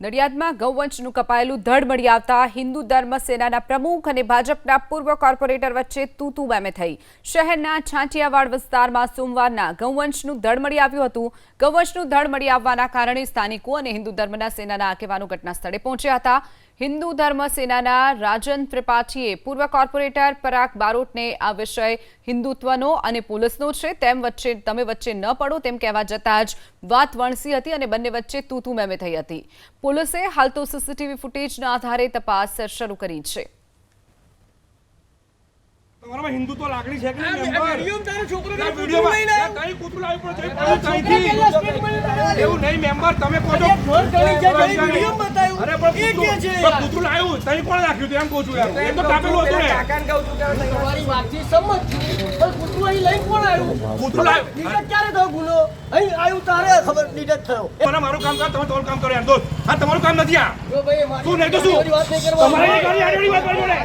નડિયાદમાં ગૌવંશનું કપાયેલું ધડ મળી આવતા હિન્દુ ધર્મ સેનાના પ્રમુખ અને ભાજપના પૂર્વ કોર્પોરેટર વચ્ચે તૂતુ મેમે થઈ। શહેરના છાંટિયાવાડ વિસ્તારમાં સોમવારના ગૌવંશનું ધડ મળી આવ્યું હતું। ગૌવંશનું ધડ મળી આવવાના કારણે સ્થાનિકો અને હિન્દુ ધર્મના સેનાના આગેવાનો ઘટના સ્થળે પહોંચ્યા હતા। હિન્દુ ધર્મ સેનાના રાજન ત્રિપાઠીએ પૂર્વ કોર્પોરેટર પરાગ બારોટને આ વિષય હિન્દુત્વનો અને પોલીસનો છે તેમ તમે વચ્ચે ન પડો તેમ કહેવા જતાં જ વાત વણસી હતી અને બંને વચ્ચે તૂતુ મેમે થઈ હતી। પોલીસે હાલ તો સીસીટીવી ફૂટેજના આધારે તપાસ શરૂ કરી છે। તમારામાં હિન્દુત્વ લાગણી છે કે નહીં મેમ્બર વિડિયો તારો છોકરો ને વિડિયો લઈને કઈ કૂતરું લાવ્યું પણ કઈથી એવું નહીં મેમ્બર તમે કહો છો ઘર કરી છે વિડિયો બતાવ્યું અરે પણ એ કે છે કૂતરું લાવ્યું તઈ કોણ રાખ્યું તેમ કહું છું યાર એ તો કાપેલું હતું ને કાકાને કહું છું કે તમારી વાતથી સમજ પણ કૂતરું અહીં લઈ કોણ આવ્યું કૂતરું લાવ્યું નીકળ ક્યારે થયો ગુનો અહીં આવ્યું તારે ખબર નીકળ થયો મને મારું કામ કર તમે તમારું કામ કરો યાર દોસ્ત આ તમારું કામ નથી આ જો ભાઈ તું નહીં તો શું તમારી ગાડી આડી વાત કરી જોડે